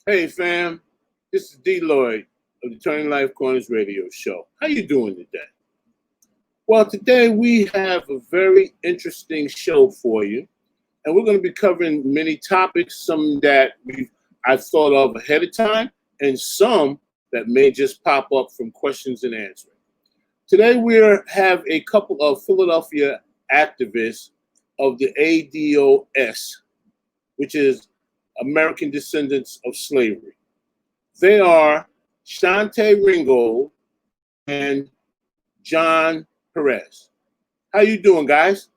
Hey fam, this is D Lloyd of the Turning Life Corners radio show. How you doing today? Well, today we have a very interesting show for you, and we're going to be covering many topics, some that I've thought of ahead of time, and some that may just pop up from questions and answering. Today we have a couple of Philadelphia activists of the ADOS, which is American Descendants of Slavery. They are Chantae Ringgold and John Perez. How you doing, guys?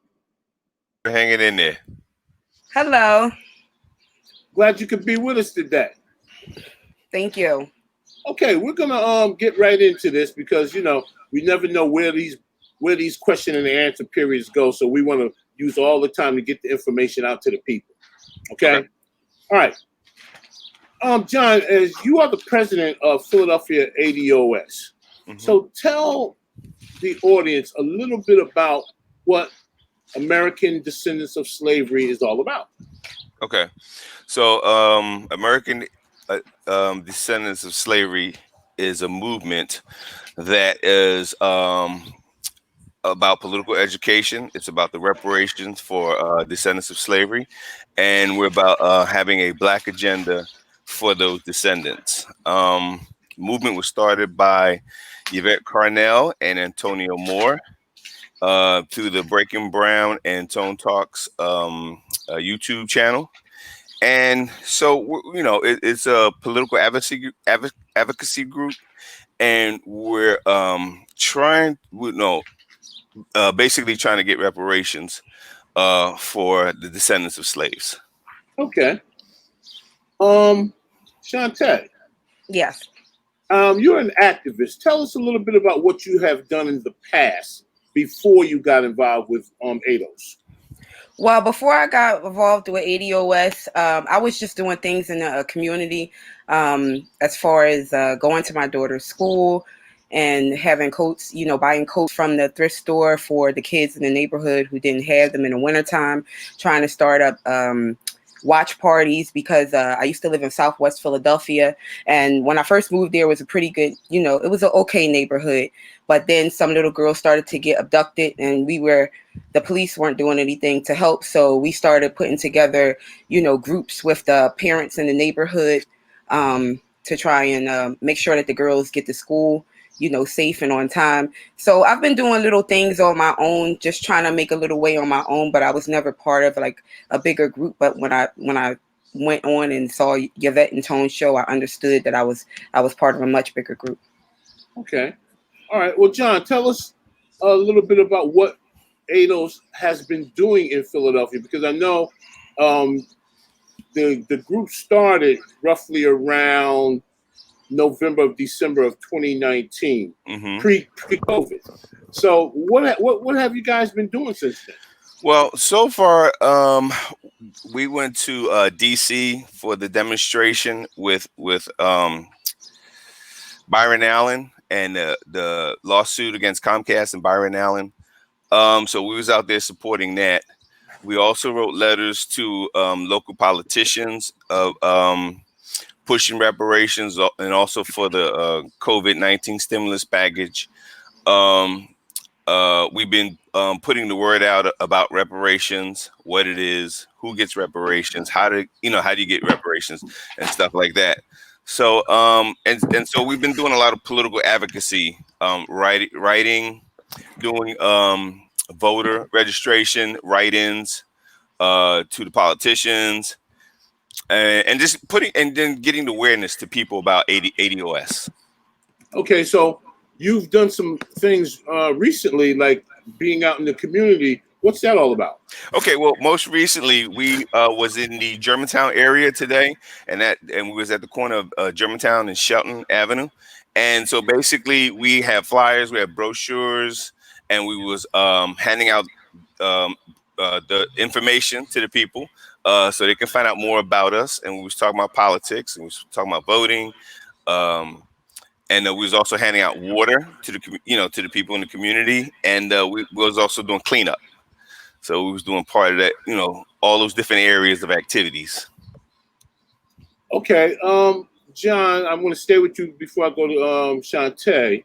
We're hanging in there. Hello. Glad you could be with us today. Thank you. Okay, we're gonna get right into this because we never know where these question and answer periods go, so we want to use all the time to get the information out to the people. Okay. All right. John, as you are the president of Philadelphia ADOS, so tell the audience a little bit about what American Descendants of Slavery is all about. Okay. So American Descendants of Slavery is a movement that is about political education. It's about the reparations for descendants of slavery. And we're about having a Black agenda for those descendants. Movement was started by Yvette Carnell and Antonio Moore through the Breaking Brown and Tone Talks YouTube channel. And so, it's a political advocacy group. And we're basically trying to get reparations for the descendants of slaves. Okay. Chantae. Yes. You're an activist. Tell us a little bit about what you have done in the past before you got involved with ADOS. Well, before I got involved with ADOS, I was just doing things in the community as far as going to my daughter's school and having coats, buying coats from the thrift store for the kids in the neighborhood who didn't have them in the wintertime, trying to start up watch parties because I used to live in Southwest Philadelphia. And when I first moved there, it was a pretty good, it was an okay neighborhood. But then some little girls started to get abducted and the police weren't doing anything to help. So we started putting together, groups with the parents in the neighborhood to try and make sure that the girls get to school, safe and on time. So I've been doing little things on my own, just trying to make a little way on my own, but I was never part of like a bigger group. But when I went on and saw Yvette and Tone's show, I understood that I was part of a much bigger group. Okay. All right. Well, John, tell us a little bit about what ADOS has been doing in Philadelphia, because I know the group started roughly around December of 2019, pre-COVID. So what have you guys been doing since then? Well, so far, we went to DC for the demonstration with Byron Allen and the lawsuit against Comcast and Byron Allen. So we was out there supporting that. We also wrote letters to local politicians of pushing reparations and also for the COVID-19 stimulus package. We've been putting the word out about reparations, what it is, who gets reparations, how do you get reparations and stuff like that. So and so we've been doing a lot of political advocacy, writing, doing voter registration, write-ins to the politicians. And just then getting the awareness to people about ADOS. Okay, so you've done some things recently, like being out in the community. What's that all about? Okay, well, most recently we was in the Germantown area today, and we was at the corner of Germantown and Shelton Avenue. And so basically, we have flyers, we have brochures, and we was handing out the information to the people. So they can find out more about us. And we was talking about politics, and we was talking about voting, and we was also handing out water to the people in the community, and we was also doing cleanup. So we was doing part of that, all those different areas of activities. Okay, John, I'm going to stay with you before I go to Chantae.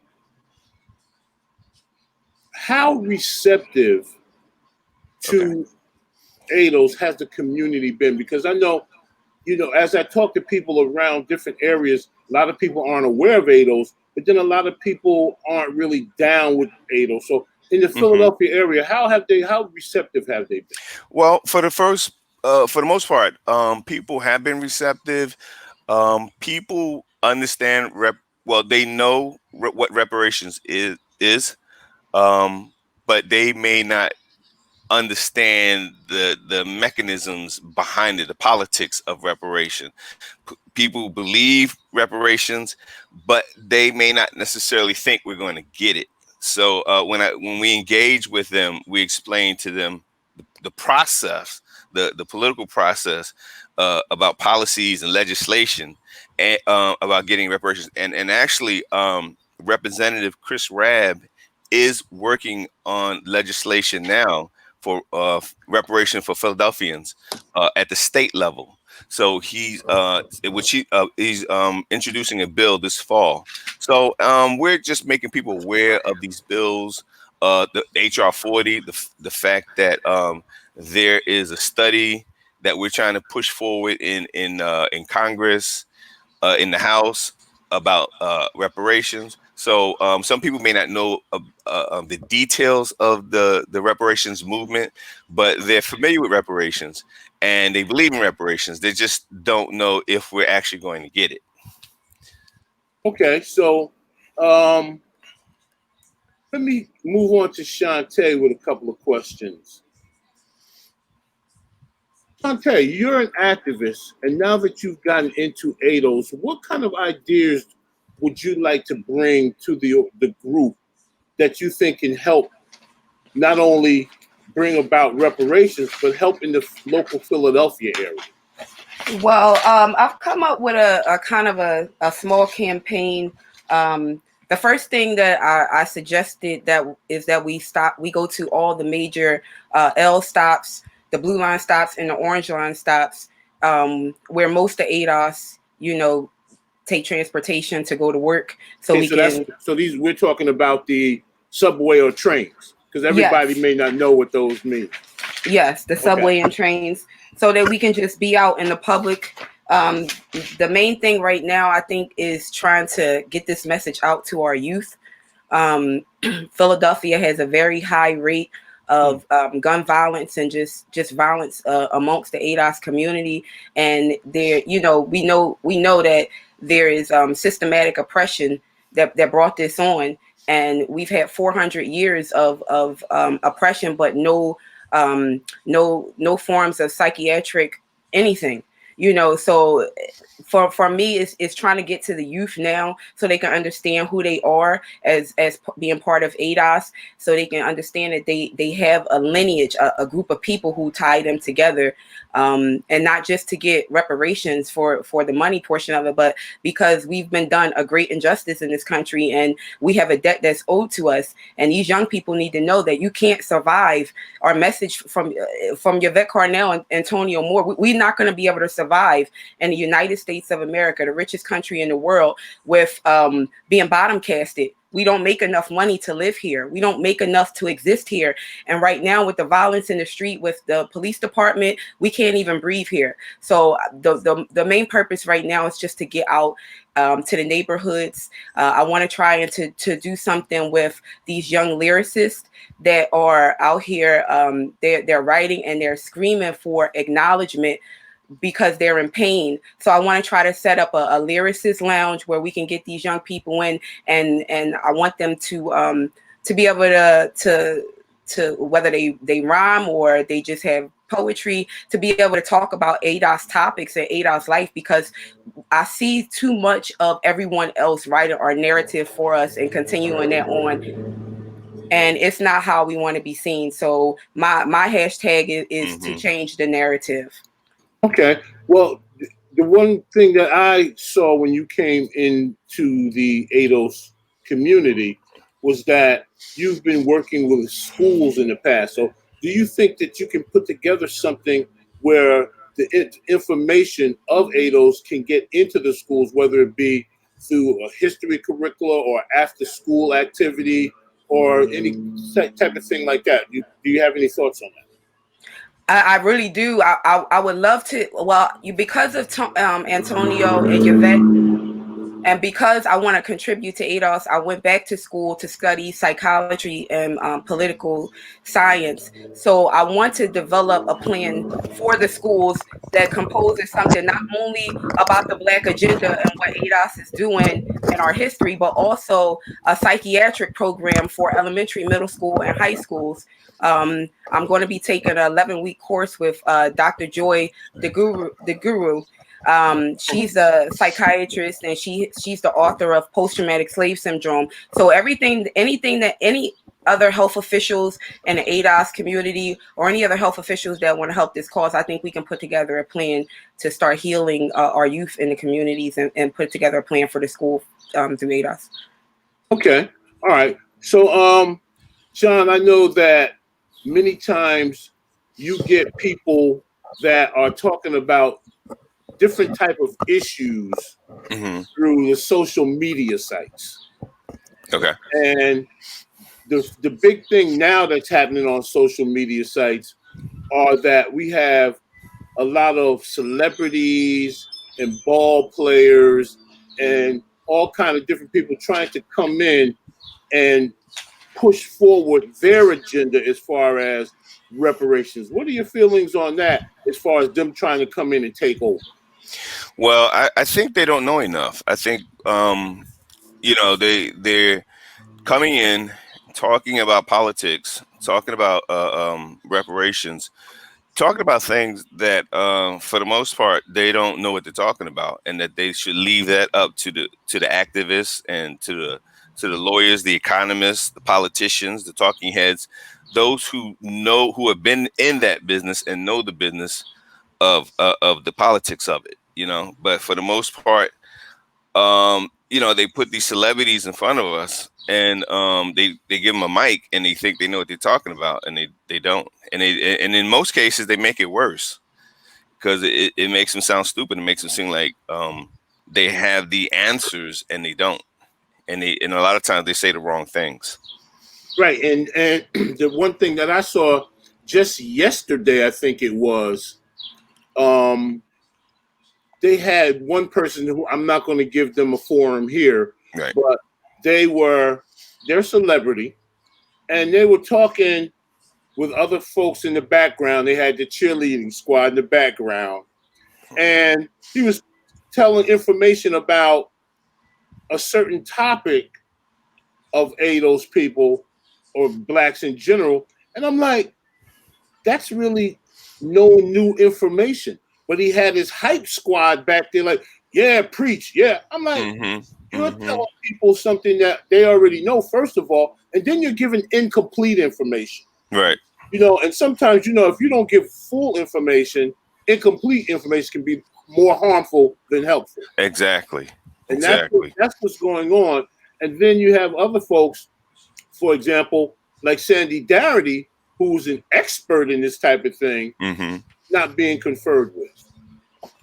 How receptive Okay. to ADOS has the community been? Because I know, as I talk to people around different areas, a lot of people aren't aware of ADOS, but then a lot of people aren't really down with ADOS. So in the Hmm. Philadelphia area, how receptive have they been? Well, for the most part, people have been receptive. People understand well, they know what reparations is, but they may not understand the mechanisms behind it, the politics of reparation. People believe reparations, but they may not necessarily think we're going to get it. So when we engage with them, we explain to them the process, the political process, about policies and legislation, and about getting reparations. And actually, Representative Chris Rabb is working on legislation now for reparation for Philadelphians at the state level. So he's introducing a bill this fall. So we're just making people aware of these bills, the HR 40, the fact that there is a study that we're trying to push forward in Congress, in the House, about reparations. So some people may not know the details of the reparations movement, but they're familiar with reparations and they believe in reparations. They just don't know if we're actually going to get it. Okay, so um, let me move on to Shantae with a couple of questions. Chantae, you're an activist, and now that you've gotten into ADOS, what kind of ideas would you like to bring to the group that you think can help not only bring about reparations, but help in the local Philadelphia area? Well, I've come up with a kind of a small campaign. The first thing that I suggested that we go to all the major L stops, the blue line stops, and the orange line stops, where most of ADOS, take transportation to go to work, so Okay, we can. so these we're talking about the subway or trains because everybody Yes. may not know what those mean. Yes, the Okay. subway and trains, so that we can just be out in the public. Um, the main thing right now, I think, is trying to get this message out to our youth. Um, Philadelphia has a very high rate of gun violence and just violence amongst the ADOS community, and there, we know that there is systematic oppression that brought this on, and we've had 400 years of oppression, but no forms of psychiatric anything. So for me, it's trying to get to the youth now so they can understand who they are as being part of ADOS, so they can understand that they have a lineage, a group of people who tie them together, and not just to get reparations for the money portion of it, but because we've been done a great injustice in this country and we have a debt that's owed to us. And these young people need to know that you can't survive. Our message from Yvette Carnell and Antonio Moore, we're not going to be able to survive in the United States of America, the richest country in the world, with being bottom casted. We don't make enough money to live here. We don't make enough to exist here. And right now, with the violence in the street, with the police department, we can't even breathe here. So the main purpose right now is just to get out to the neighborhoods. I want to try and to do something with these young lyricists that are out here. They're writing and they're screaming for acknowledgement because they're in pain. So I want to try to set up a lyricist lounge where we can get these young people in, and I want them to be able to whether they rhyme or they just have poetry, to be able to talk about ADOS topics and ADOS life, because I see too much of everyone else writing our narrative for us and continuing that on, and it's not how we want to be seen. So my hashtag is to change the narrative. Okay. Well, the one thing that I saw when you came into the ADOS community was that you've been working with schools in the past. So do you think that you can put together something where the information of ADOS can get into the schools, whether it be through a history curricula or after school activity or any type of thing like that. Do you have any thoughts on that? I really do. I would love to. Well, because of Antonio and Yvette, and because I want to contribute to ADOS, I went back to school to study psychology and political science. So I want to develop a plan for the schools that composes something not only about the Black agenda and what ADOS is doing in our history, but also a psychiatric program for elementary, middle school, and high schools. I'm going to be taking an 11-week course with Dr. Joy, the guru. She's a psychiatrist, and she's the author of Post-Traumatic Slave Syndrome. So anything that any other health officials in the ADOS community or any other health officials that want to help this cause, I think we can put together a plan to start healing our youth in the communities and put together a plan for the school through ADOS. Okay. All right. So, John, I know that many times you get people that are talking about different type of issues through the social media sites. Okay. And the big thing now that's happening on social media sites are that we have a lot of celebrities and ball players and all kind of different people trying to come in and push forward their agenda as far as reparations. What are your feelings on that as far as them trying to come in and take over? Well, I think they don't know enough. I think they're coming in, talking about politics, talking about reparations, talking about things that for the most part they don't know what they're talking about, and that they should leave that up to the activists and to the lawyers, the economists, the politicians, the talking heads, those who have been in that business and know the business of the politics of it. But for the most part, they put these celebrities in front of us, and they give them a mic, and they think they know what they're talking about, and they don't. And in most cases, they make it worse because it makes them sound stupid. It makes them seem like they have the answers, and they don't. And a lot of times they say the wrong things. Right. And the one thing that I saw just yesterday, I think it was, they had one person who, I'm not going to give them a forum here, right, but they're celebrity, and they were talking with other folks in the background. They had the cheerleading squad in the background, and he was telling information about a certain topic of those people or blacks in general. And I'm like, that's really no new information. But he had his hype squad back there like, yeah, preach. Yeah. I'm like, you're telling people something that they already know, first of all, and then you're giving incomplete information. Right. And sometimes, if you don't give full information, incomplete information can be more harmful than helpful. Exactly. And that's what's going on. And then you have other folks, for example, like Sandy Darity, who's an expert in this type of thing, not being conferred with.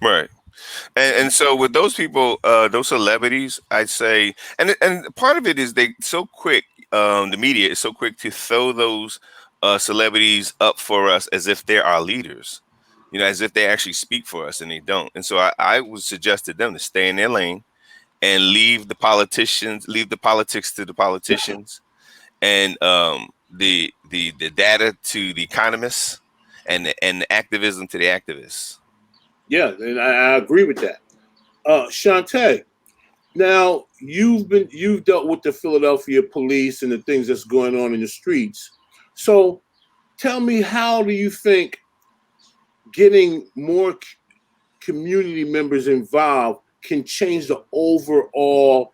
Right. And so with those people, those celebrities, I'd say, and part of it is they so quick, the media is so quick to throw those celebrities up for us as if they're our leaders, as if they actually speak for us, and they don't. And so I would suggest to them to stay in their lane and leave the politics to the politicians, and the data to the economists, and the activism to the activists. Yeah, and I agree with that. Chantae, now you've dealt with the Philadelphia police and the things that's going on in the streets. So tell me, how do you think getting more community members involved can change the overall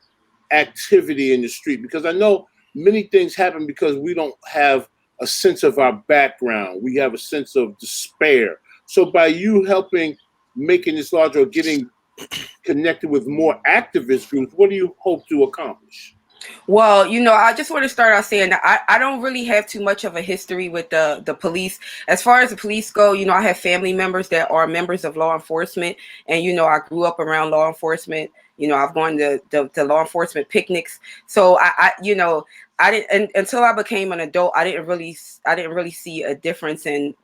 activity in the street? Because I know many things happen because we don't have a sense of our background. We have a sense of despair. So by you helping making this larger or getting connected with more activist groups, what do you hope to accomplish? Well, I just want to start out saying that I don't really have too much of a history with the police. As far as the police go, I have family members that are members of law enforcement. And, I grew up around law enforcement. I've gone to law enforcement picnics. So I didn't until I became an adult. I didn't really see a difference in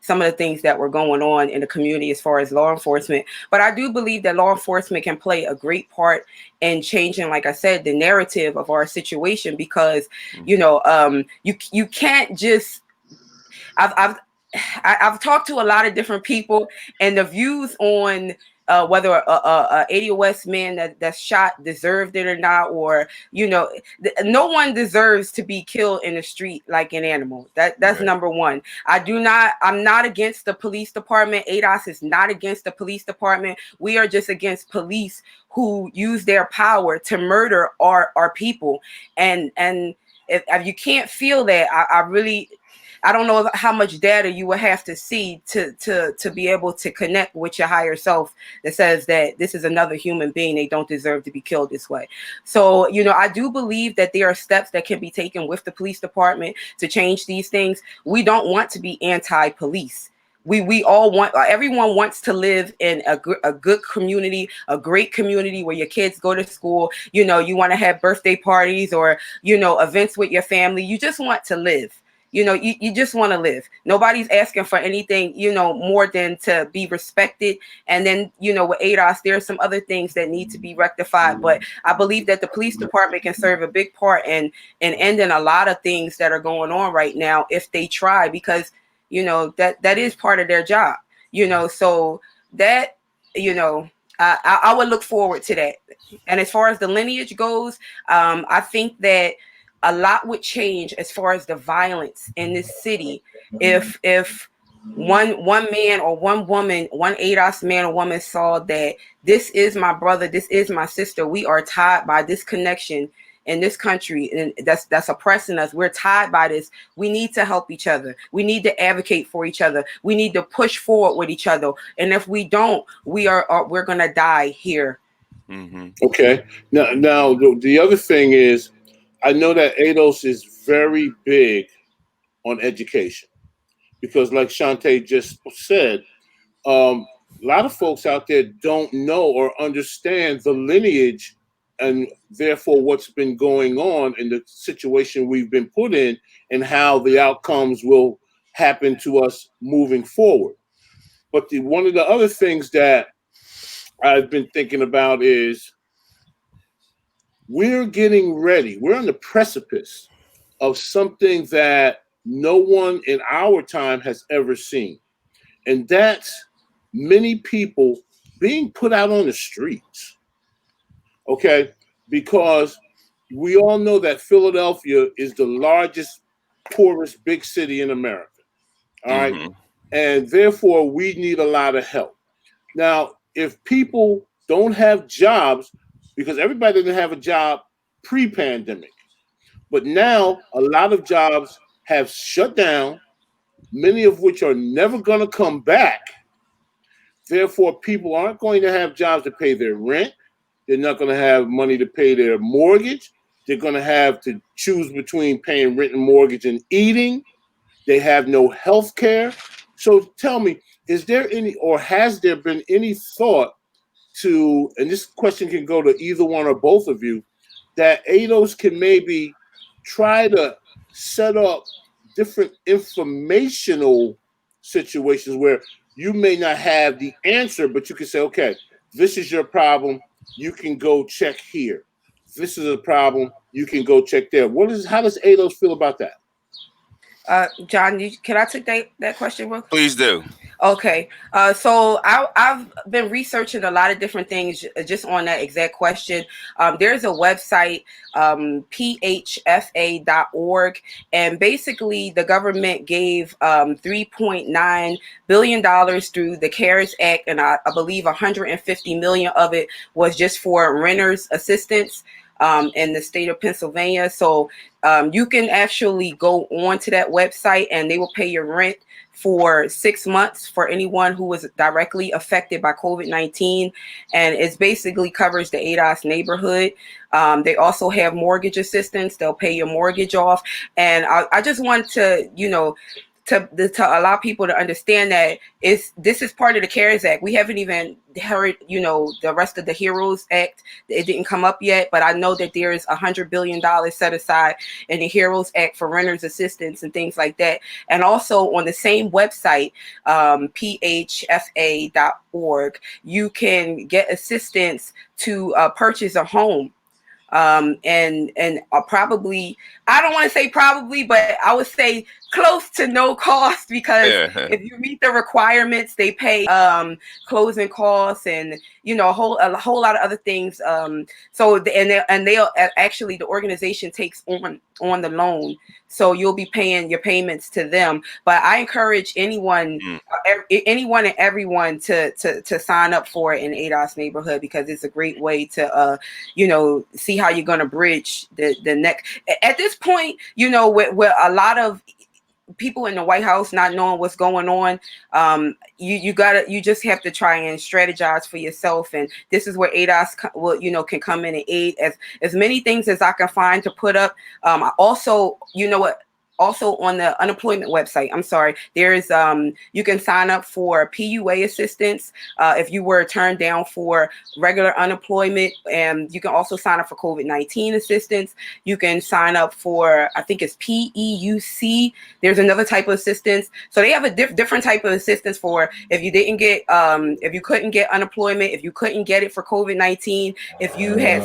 some of the things that were going on in the community as far as law enforcement. But I do believe that law enforcement can play a great part in changing, like I said, the narrative of our situation, because you can't just. I've talked to a lot of different people, and the views on whether a ADOS man that's shot deserved it or not, or no one deserves to be killed in the street like an animal. That's right. Number one. I'm not against the police department. ADOS is not against the police department. We are just against police who use their power to murder our people. And if you can't feel that, I don't know how much data you would have to see to be able to connect with your higher self that says that this is another human being. They don't deserve to be killed this way. So, I do believe that there are steps that can be taken with the police department to change these things. We don't want to be anti-police. We all want, everyone wants to live in a good community, a great community where your kids go to school. You want to have birthday parties or, events with your family. You just want to live. You just want to live. Nobody's asking for anything, more than to be respected. And then, with ADOS, there are some other things that need to be rectified. But I believe that the police department can serve a big part in ending a lot of things that are going on right now if they try, because, that is part of their job, so that, I would look forward to that. And as far as the lineage goes, I think that a lot would change as far as the violence in this city if one man or one woman, one ADOS man or woman saw that this is my brother, this is my sister, we are tied by this connection in this country, and that's oppressing us. We're tied by this. We need to help each other. We need to advocate for each other. We need to push forward with each other. And if we don't, we're gonna die here. Mm-hmm. Okay. Now the other thing is, I know that ADOS is very big on education because, like Chantae just said, a lot of folks out there don't know or understand the lineage and therefore what's been going on in the situation we've been put in and how the outcomes will happen to us moving forward. But one of the other things that I've been thinking about is we're getting ready. We're on the precipice of something that no one in our time has ever seen. And that's many people being put out on the streets. Okay? Because we all know that Philadelphia is the largest, poorest big city in America. All right? Mm-hmm. And therefore, we need a lot of help. Now, if people don't have jobs, because everybody didn't have a job pre-pandemic. But now a lot of jobs have shut down, many of which are never going to come back. Therefore, people aren't going to have jobs to pay their rent. They're not going to have money to pay their mortgage. They're going to have to choose between paying rent and mortgage and eating. They have no health care. So tell me, is there any, or has there been any thought to, and this question can go to either one or both of you, that ADOS can maybe try to set up different informational situations where you may not have the answer, but you can say, okay, this is your problem. You can go check here. This is a problem. You can go check there. How does ADOS feel about that? John, can I take that question? Please do. Okay. So I've been researching a lot of different things just on that exact question. There's a website, phfa.org, and basically the government gave $3.9 billion through the CARES Act, and I believe $150 million of it was just for renters assistance. in the state of Pennsylvania. So you can actually go on to that website and they will pay your rent for 6 months for anyone who was directly affected by COVID-19. And it basically covers the ADOS neighborhood. They also have mortgage assistance. They'll pay your mortgage off. And I just want to, to allow people to understand that this is part of the CARES Act. We haven't even heard, the rest of the HEROES Act. It didn't come up yet, but I know that there is $100 billion set aside in the HEROES Act for renters assistance and things like that. And also on the same website, phfa.org, you can get assistance to purchase a home. And probably, I don't want to say probably, but I would say close to no cost, because if you meet the requirements, they pay closing costs and a whole lot of other things. So they'll actually, the organization takes on the loan, so you'll be paying your payments to them. But I encourage anyone and everyone to sign up for it in ADOS neighborhood, because it's a great way to see how you're going to bridge the next. At this point, with a lot of people in the White House not knowing what's going on, you just have to try and strategize for yourself. And this is where ADOS can come in and aid as many things as I can find to put up. Also, also on the unemployment website, there is you can sign up for PUA assistance if you were turned down for regular unemployment, and you can also sign up for COVID-19 assistance. You can sign up for, I think it's PEUC. There's another type of assistance. So they have a different type of assistance for if you didn't get if you couldn't get unemployment, if you couldn't get it for COVID-19, if you had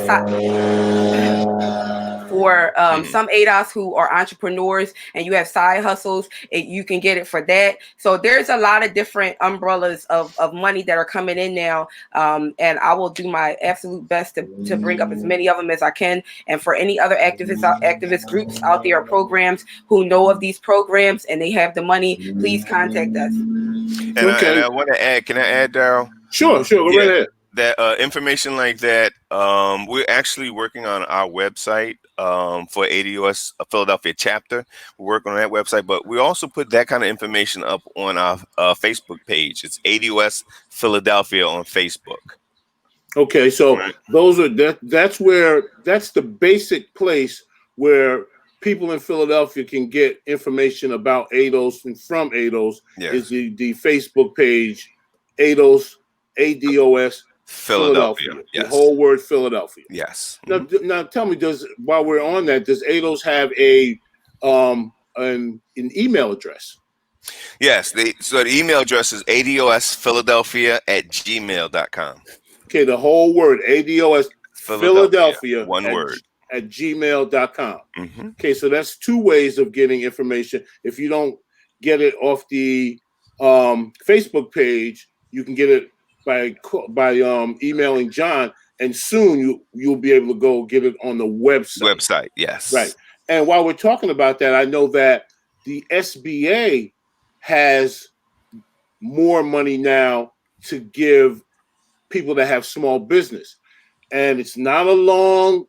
for some ADOS who are entrepreneurs and you have side hustles, you can get it for that. So there's a lot of different umbrellas of money that are coming in now. And I will do my absolute best to bring up as many of them as I can. And for any other activist groups out there, or programs who know of these programs and they have the money, please contact us. And I want to add, can I add, Daryl? Sure, go right ahead. That information like that, we're actually working on our website for ADOS Philadelphia chapter. We're working on that website, but we also put that kind of information up on our Facebook page. It's ADOS Philadelphia on Facebook. Okay, so those are that's the basic place where people in Philadelphia can get information about ADOS and from ADOS. Is the Facebook page, ADOS Philadelphia. Yes. The whole word Philadelphia. Yes. Now tell me, while we're on that, does ADOS have an email address? Yes. So the email address is adosPhiladelphia@gmail.com. Okay, the whole word, ADOS Philadelphia, one word, at gmail.com. Mm-hmm. Okay, so that's two ways of getting information. If you don't get it off the Facebook page, you can get it by emailing John, and soon you'll be able to go get it on the website. Yes. Right. And while we're talking about that, I know that the SBA has more money now to give people that have small business, and it's not a long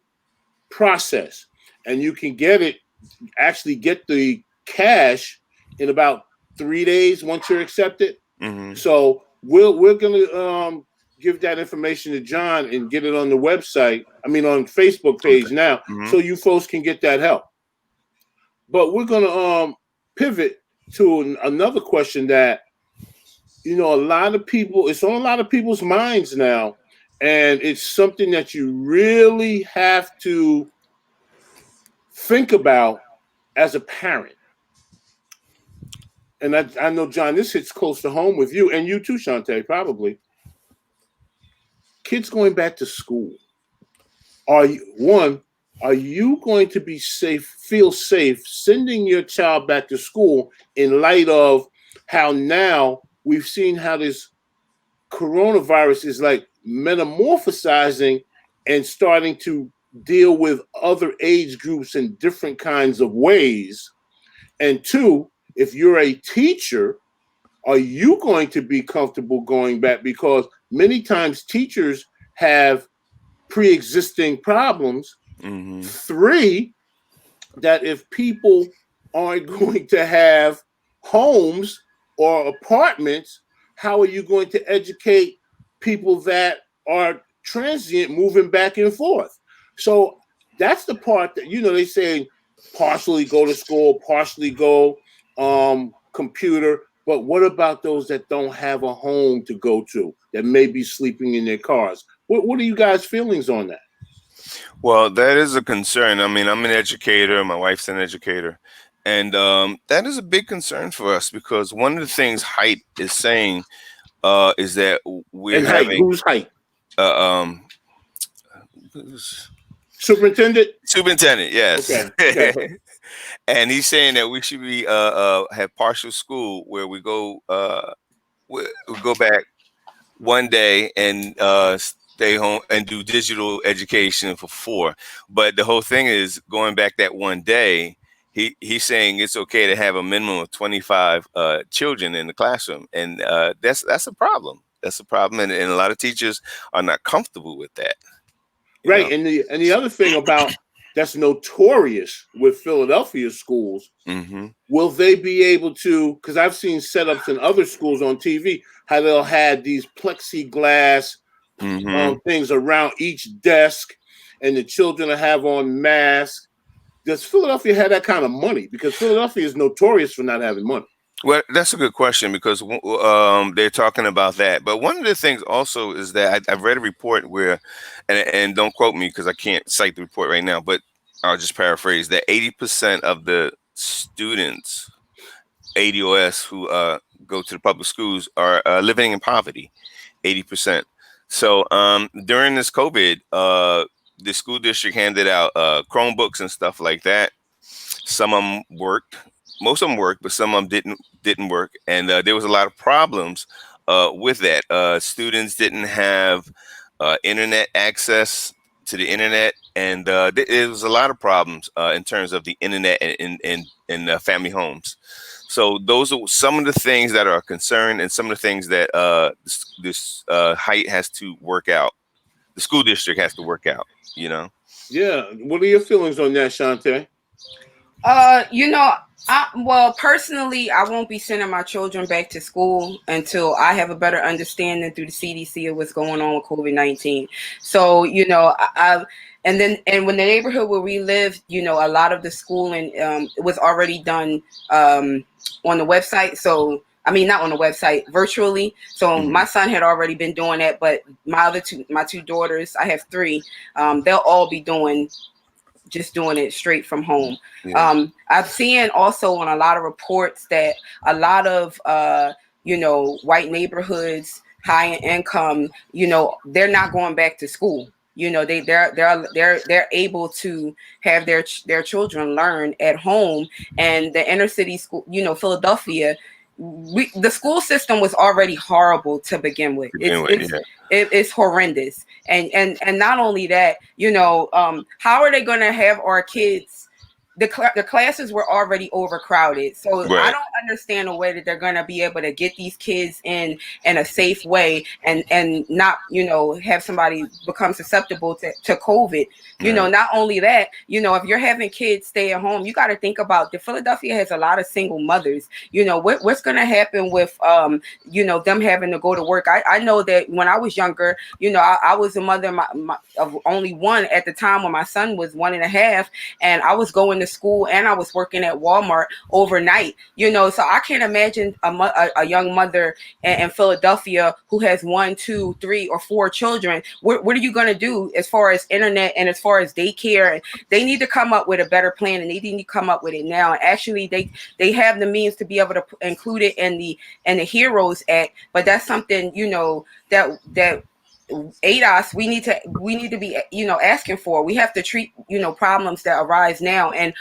process, and you can get the cash in about 3 days once you're accepted. Mm-hmm. So we're gonna give that information to John and get it on the website. On Facebook page now, so you folks can get that help. But we're gonna pivot to another question that a lot of people, it's on a lot of people's minds now, and it's something that you really have to think about as a parent. And I know, John, this hits close to home with you, and you too, Chantae, probably. Kids going back to school. Are you going to feel safe sending your child back to school in light of how now we've seen how this coronavirus is like metamorphosizing and starting to deal with other age groups in different kinds of ways? And two, if you're a teacher, are you going to be comfortable going back? Because many times teachers have pre-existing problems Mm-hmm. 3, that if people aren't going to have homes or apartments, how are you going to educate people that are transient moving back and forth? So that's the part that, they say partially go to school, partially go computer. But what about those that don't have a home to go to, that may be sleeping in their cars? What are you guys' feelings on that? Well, that is a concern. I mean, I'm an educator. My wife's an educator. And that is a big concern for us because one of the things Height is saying is that we're And height, having who's height? uh, um, who's- Superintendent? superintendent, yes. Okay. Okay. And he's saying that we should be have partial school where we go back one day and stay home and do digital education for 4. But the whole thing is going back that one day. He's saying it's okay to have a minimum of 25 children in the classroom, and that's a problem. That's a problem, and a lot of teachers are not comfortable with that. Right, and the other thing about that's notorious with Philadelphia schools, Mm-hmm. will they be able to? Because I've seen setups in other schools on TV how they'll have these plexiglass Mm-hmm. things around each desk, and the children will have on masks. Does Philadelphia have that kind of money? Because Philadelphia is notorious for not having money. Well, that's a good question because they're talking about that. But one of the things also is that I've read a report where, and don't quote me because I can't cite the report right now, but I'll just paraphrase that 80% of the students, ADOS, who go to the public schools are living in poverty, 80%. So during this COVID, the school district handed out Chromebooks and stuff like that. Some of them worked. Most of them worked, but some of them didn't work, and there was a lot of problems with that. Students didn't have internet access to the internet, and there was a lot of problems in terms of the internet in family homes. So those are some of the things that are a concern, and some of the things that this Height has to work out. The school district has to work out. Yeah. What are your feelings on that, Chantae? Well, personally, I won't be sending my children back to school until I have a better understanding through the CDC of what's going on with COVID-19. So, and when the neighborhood where we lived, a lot of the schooling was already done on the website. So, I mean, not on the website, virtually. So my son had already been doing that, but my two daughters, I have 3, they'll all be doing it straight from home. Yeah. I've seen also on a lot of reports that a lot of white neighborhoods, high income, they're not going back to school. They're able to have their children learn at home, and the inner city school, Philadelphia. The school system was already horrible to begin with. It's horrendous, and not only that, how are they going to have our kids? The classes were already overcrowded, so Right. I don't understand the way that they're going to be able to get these kids in a safe way and not have somebody become susceptible to COVID. Not only that, if you're having kids stay at home, you got to think about the Philadelphia has a lot of single mothers. What's going to happen with them having to go to work. I know that when I was younger, I was a mother of only one at the time when my son was 1.5, and I was going to school and I was working at Walmart overnight. So I can't imagine a young mother in Philadelphia who has 1, 2, 3, or 4 children. What are you going to do as far as internet and as far as daycare? They need to come up with a better plan, and they need to come up with it now. And actually, they have the means to be able to include it in the HEROES Act, but that's something that ADOS we need to be asking for. We have to treat problems that arise now, and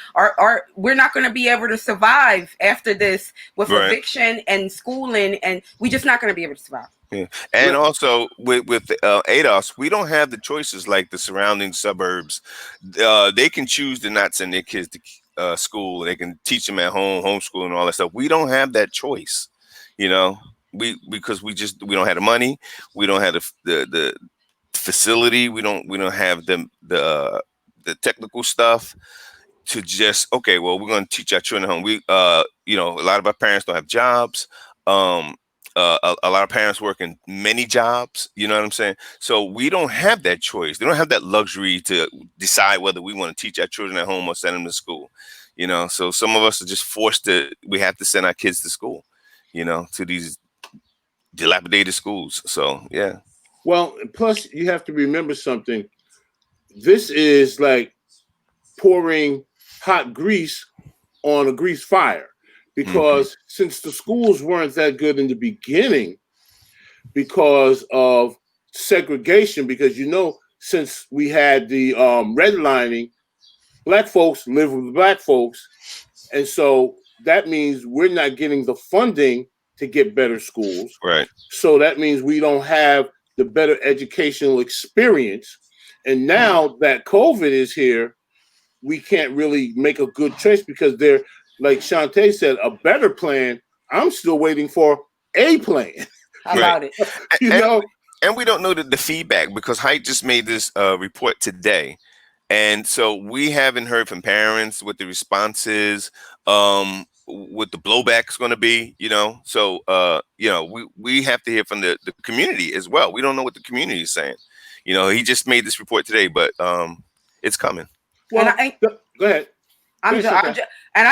we're not going to be able to survive after this with Right. eviction and schooling, and we're just not going to be able to survive. Yeah. And also with ADOS, we don't have the choices like the surrounding suburbs. They can choose to not send their kids to school. They can teach them at home, homeschool, and all that stuff. We don't have that choice, because we don't have the money. We don't have the facility. We don't have the the technical stuff to just, okay, well, we're going to teach our children at home. We, you know, a lot of our parents don't have jobs. A lot of parents work in many jobs. You know what I'm saying? So we don't have that choice. They don't have that luxury to decide whether we want to teach our children at home or send them to school. You know, so some of us are just forced to. We have to send our kids to school. You know, to these dilapidated schools. So yeah. Well, plus you have to remember something. This is like pouring hot grease on a grease fire, because since the schools weren't that good in the beginning because of segregation, because since we had the redlining, black folks live with black folks, and so that means we're not getting the funding to get better schools. Right. So that means we don't have the better educational experience. And now that COVID is here, we can't really make a good choice because they're, like Chantae said, a better plan. I'm still waiting for a plan. How about it? And we don't know the feedback, because Hite just made this report today. And so we haven't heard from parents what the response is, what the blowback is going to be, you know. So, you know, we have to hear from the community as well. We don't know what the community is saying. You know, he just made this report today, but it's coming. Well, go ahead. I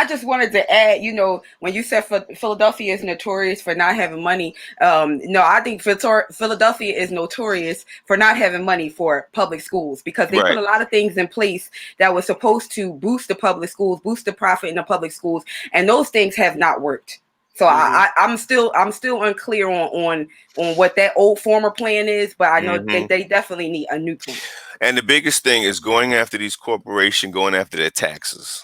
just wanted to add, you know, when you said Philadelphia is notorious for not having money, no, I think Philadelphia is notorious for not having money for public schools, because they put a lot of things in place that was supposed to boost the public schools, boost the profit in the public schools, and those things have not worked. So I'm still unclear on what that old former plan is, but I know they definitely need a new plan. And the biggest thing is going after these corporations, going after their taxes.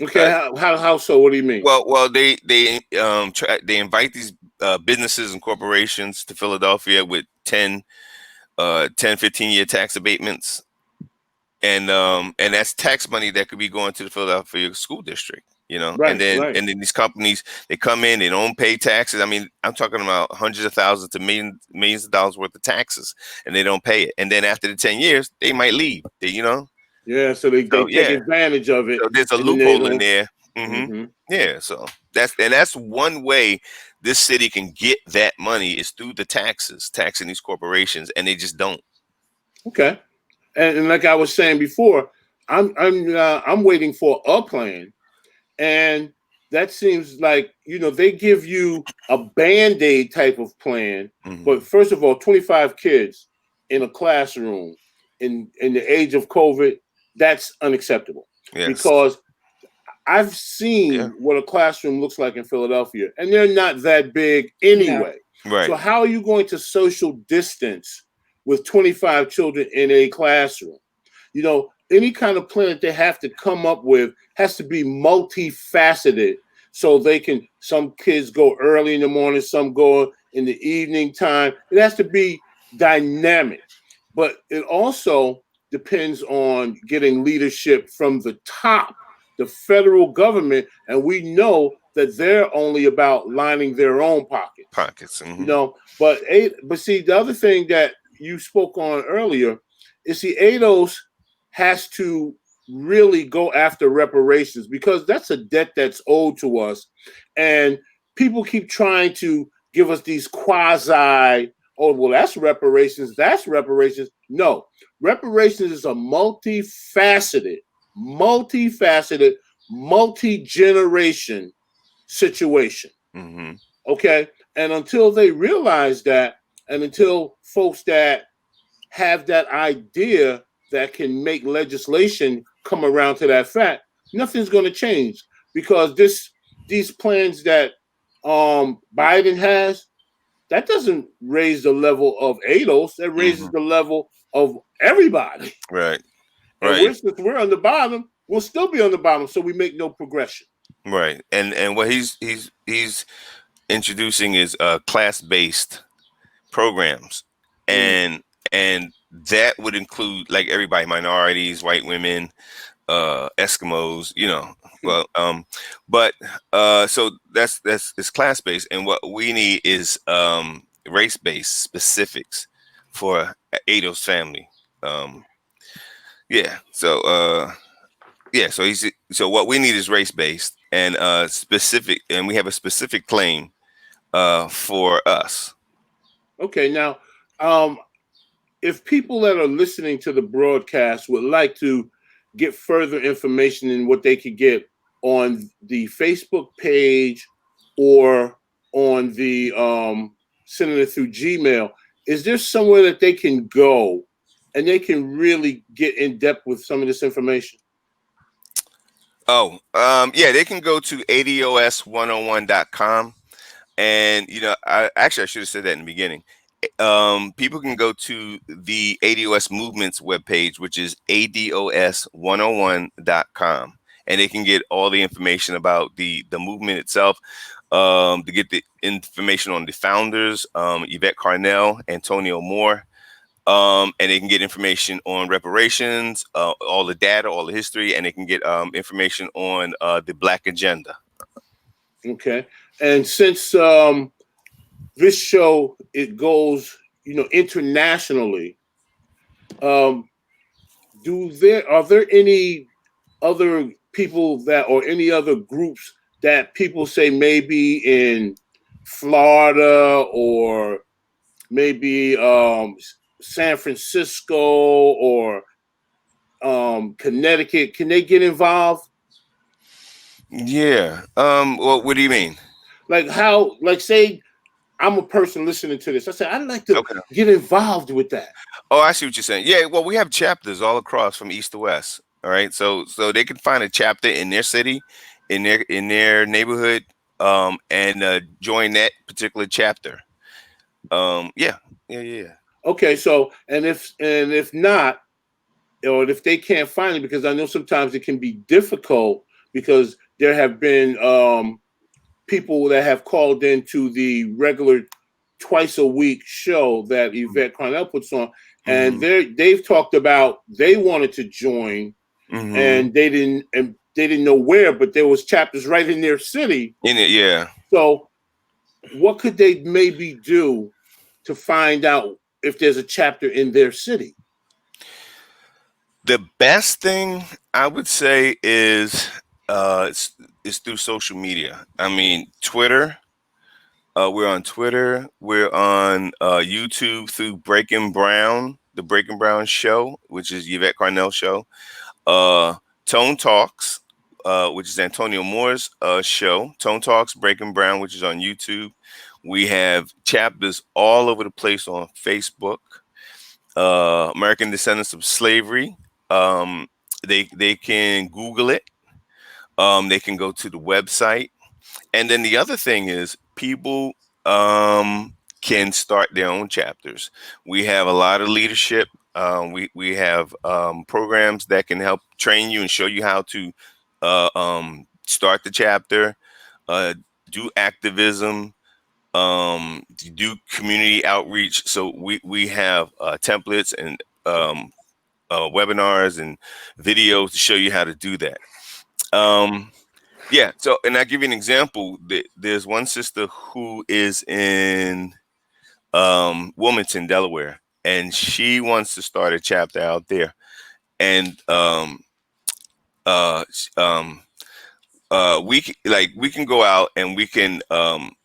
Okay, how so? What do you mean? Well, they invite these businesses and corporations to Philadelphia with 10, 15-year tax abatements, and that's tax money that could be going to the Philadelphia school district. You know, and then these companies, they come in, they don't pay taxes. I mean, I'm talking about hundreds of thousands to millions of dollars worth of taxes, and they don't pay it. And then after the 10 years, they might leave. You know. Yeah, so they take advantage of it. So there's a loophole in there. Yeah, so that's one way this city can get that money, is through the taxes, taxing these corporations, and they just don't. Okay, and like I was saying before, I'm waiting for a plan. And that seems like, you know, they give you a Band-Aid type of plan. But first of all, 25 kids in a classroom in the age of COVID, that's unacceptable. Yes. Because I've seen what a classroom looks like in Philadelphia, and they're not that big anyway. No. Right. So how are you going to social distance with 25 children in a classroom? You know, any kind of plan that they have to come up with has to be multifaceted, so some kids go early in the morning, some go in the evening time. It has to be dynamic, but it also depends on getting leadership from the top, the federal government, and we know that they're only about lining their own pockets. You know, but see, the other thing that you spoke on earlier is the ADOS has to really go after reparations, because that's a debt that's owed to us. And people keep trying to give us these quasi, oh, well, that's reparations. No, reparations is a multifaceted, multi-generation situation. Okay. And until they realize that, and until folks that have that idea that can make legislation come around to that fact, nothing's going to change, because these plans that Biden has, that doesn't raise the level of ADOS. That raises the level of everybody. Right. And we're on the bottom, we'll still be on the bottom, so we make no progression. Right. And what he's introducing is class-based programs, and that would include, like, everybody, minorities, white women, Eskimos, you know. Well, so that's it's class-based, and what we need is race-based specifics for ADOS family. Yeah. So so what we need is race based and specific, and we have a specific claim for us. Okay, now, um, if people that are listening to the broadcast would like to get further information in what they could get on the Facebook page or on the sending it through Gmail, is there somewhere that they can go and they can really get in depth with some of this information? Oh, yeah, they can go to ados101.com. And I should have said that in the beginning. People can go to the ADOS Movements webpage, which is ados101.com, and they can get all the information about the movement itself. To get the information on the founders, Yvette Carnell, Antonio Moore, and they can get information on reparations, all the data, all the history, and they can get information on the Black agenda. Okay, and since this show it goes, internationally, are there any other people that or any other groups that people say maybe in Florida or maybe San Francisco or Connecticut, can they get involved? Yeah. Well, what do you mean? Like say I'm a person listening to this. I say I'd like to Okay. get involved with that. Oh, I see what you're saying. Yeah. Well, we have chapters all across from east to west. All right. So they can find a chapter in their city, in their neighborhood, and join that particular chapter. Yeah. Yeah. Okay, so and if not, or if they can't find it, because I know sometimes it can be difficult because there have been people that have called into the regular twice a week show that Yvette Carnell puts on, and they've talked about they wanted to join, and they didn't know where, but there was chapters right in their city. In it, yeah. So, what could they maybe do to find out if there's a chapter in their city? The best thing I would say is it's through social media. I mean, Twitter. We're on Twitter. We're on YouTube through Breaking Brown, the Breaking Brown Show, which is Yvette Carnell's show. Tone Talks, which is Antonio Moore's show. Tone Talks, Breaking Brown, which is on YouTube. We have chapters all over the place on Facebook. American Descendants of Slavery. They can Google it. They can go to the website. And then the other thing is people can start their own chapters. We have a lot of leadership. We have programs that can help train you and show you how to start the chapter, do activism, do community outreach. So we have templates and webinars and videos to show you how to do that. Yeah. So, and I'll give you an example. There's one sister who is in Wilmington, Delaware, and she wants to start a chapter out there. And we can go out and we can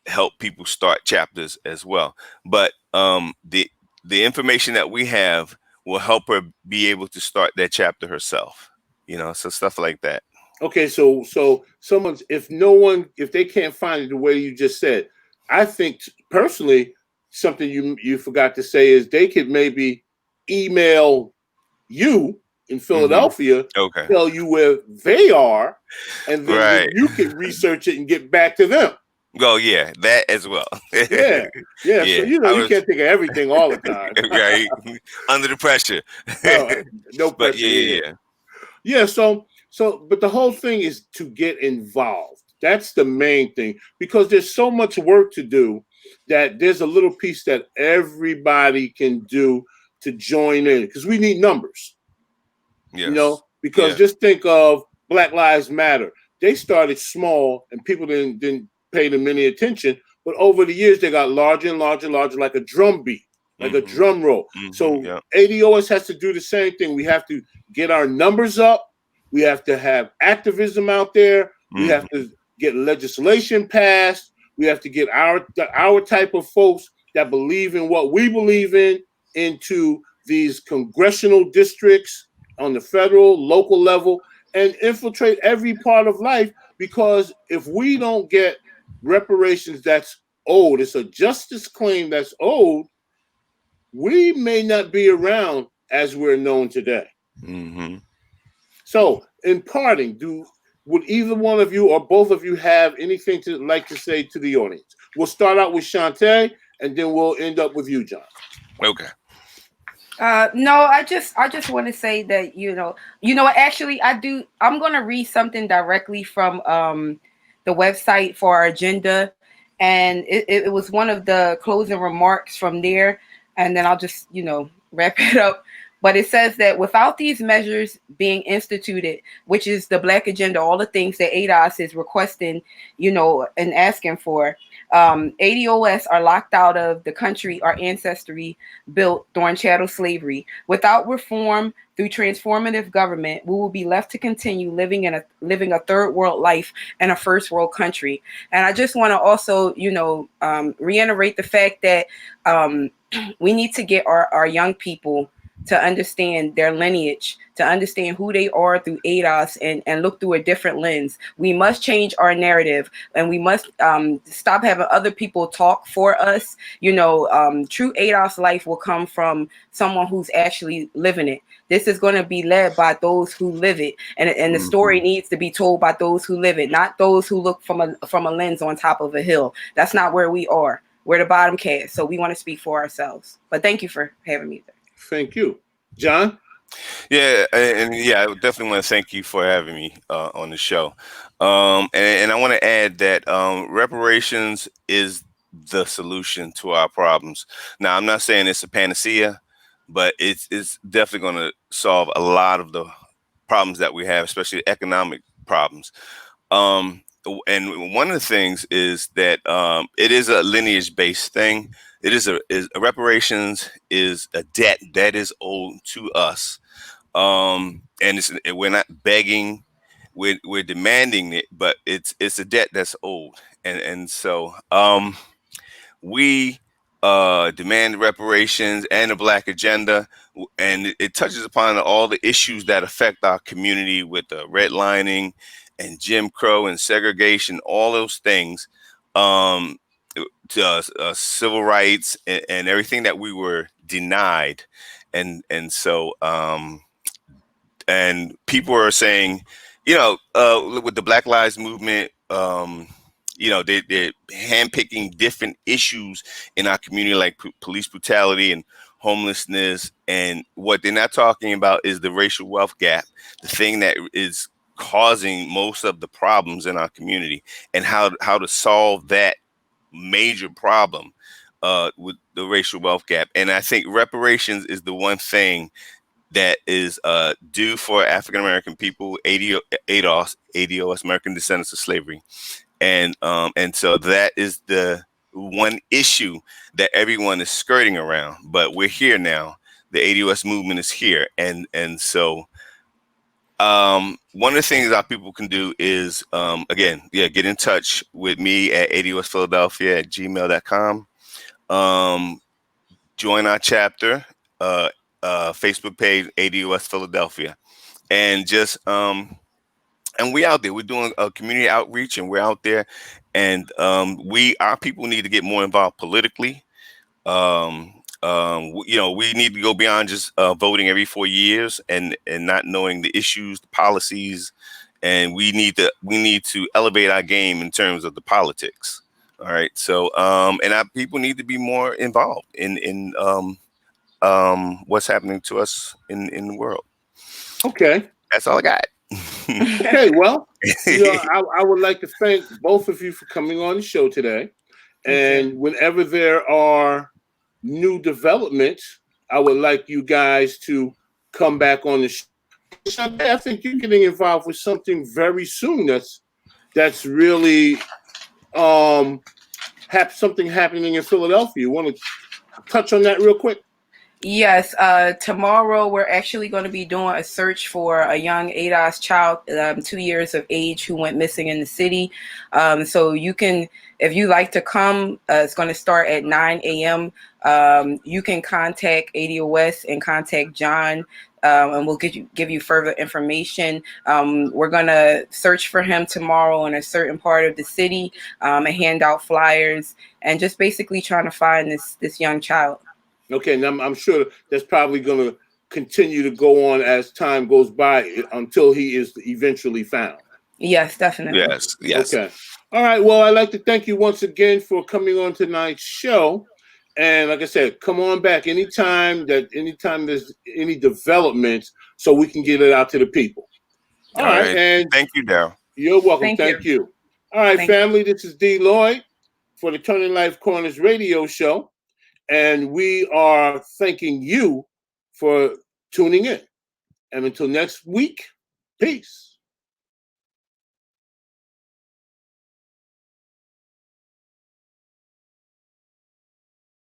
help people start chapters as well. But the information that we have will help her be able to start that chapter herself. So stuff like that. Okay, so if they can't find it the way you just said, I think personally something you forgot to say is they could maybe email you in Philadelphia, Okay, tell you where they are, and then you can research it and get back to them. Oh yeah, that as well. yeah. So you can't think of everything all the time, right? Under the pressure. No pressure. But yeah. So, but the whole thing is to get involved. That's the main thing, because there's so much work to do that there's a little piece that everybody can do to join in, because we need numbers. Yes. Because just think of Black Lives Matter. They started small and people didn't pay them any attention, but over the years they got larger and larger, like a drum beat. like a drum roll. So yeah. ADOS has to do the same thing. We have to get our numbers up. We have to have activism out there. We have to get legislation passed. We have to get our type of folks that believe in what we believe in into these congressional districts on the federal, local level, and infiltrate every part of life. Because if we don't get reparations that's owed, it's a justice claim that's owed, we may not be around as we're known today. So, in parting, would either one of you or both of you have anything to like to say to the audience? We'll start out with Chantae, and then we'll end up with you, John. Okay. No, I just want to say that actually I'm going to read something directly from the website for our agenda, and it was one of the closing remarks from there, and then I'll just wrap it up. But it says that without these measures being instituted, which is the Black agenda, all the things that ADOS is requesting, and asking for, ADOS are locked out of the country our ancestry built during chattel slavery. Without reform through transformative government, we will be left to continue living a third world life in a first world country. And I just want to also, reiterate the fact that we need to get our young people to understand their lineage, to understand who they are through ADOS, and look through a different lens. We must change our narrative, and we must stop having other people talk for us. True ADOS life will come from someone who's actually living it. This is going to be led by those who live it, and the story needs to be told by those who live it, not those who look from a lens on top of a hill. That's not where we are. We're the bottom cast, so we want to speak for ourselves. But thank you for having me there. Thank you. John? Yeah, and I would definitely want to thank you for having me on the show. And I want to add that reparations is the solution to our problems. Now, I'm not saying it's a panacea, but it's definitely going to solve a lot of the problems that we have, especially economic problems. And one of the things is that it is a lineage-based thing. It is reparations is a debt that is owed to us, and we're not begging, we're demanding it, but it's a debt that's owed, and so we demand reparations and a Black agenda, and it touches upon all the issues that affect our community with redlining and Jim Crow and segregation, all those things, civil rights and everything that we were denied, and so and people are saying, with the Black Lives Movement, they're handpicking different issues in our community, like police brutality and homelessness, and what they're not talking about is the racial wealth gap, the thing that is causing most of the problems in our community, and how to solve that major problem with the racial wealth gap. And I think reparations is the one thing that is due for African American people, ADOS, American Descendants of Slavery, and so that is the one issue that everyone is skirting around. But we're here now. The ADOS movement is here, and so. One of the things our people can do is, get in touch with me at adosPhiladelphia@gmail.com. Join our chapter, Facebook page, ADOS Philadelphia. And just, and we out there, we're doing a community outreach, and we're out there, and our people need to get more involved politically. We need to go beyond just voting every 4 years and not knowing the issues, the policies, and we need to elevate our game in terms of the politics. All right. So and our people need to be more involved in what's happening to us in the world. Okay. That's all I got. Okay. Well, I would like to thank both of you for coming on the show today. And whenever there are new developments, I would like you guys to come back on the show. I think you're getting involved with something very soon that's really something happening in Philadelphia. You want to touch on that real quick? Yes, tomorrow we're actually going to be doing a search for a young ADOS child, 2 years of age, who went missing in the city. So you can, if you like to come, it's going to start at 9 a.m. You can contact ADOS and contact John, and we'll give you further information. We're going to search for him tomorrow in a certain part of the city, and hand out flyers, and just basically trying to find this young child. Okay, and I'm sure that's probably going to continue to go on as time goes by until he is eventually found. Yes, definitely. Yes. Okay. All right. Well, I'd like to thank you once again for coming on tonight's show. And like I said, come on back anytime there's any developments so we can get it out to the people. All right. And thank you, Daryl. You're welcome. Thank you. All right, family. This is D. Lloyd for the Turning Life Corners radio show. And we are thanking you for tuning in. And until next week, peace.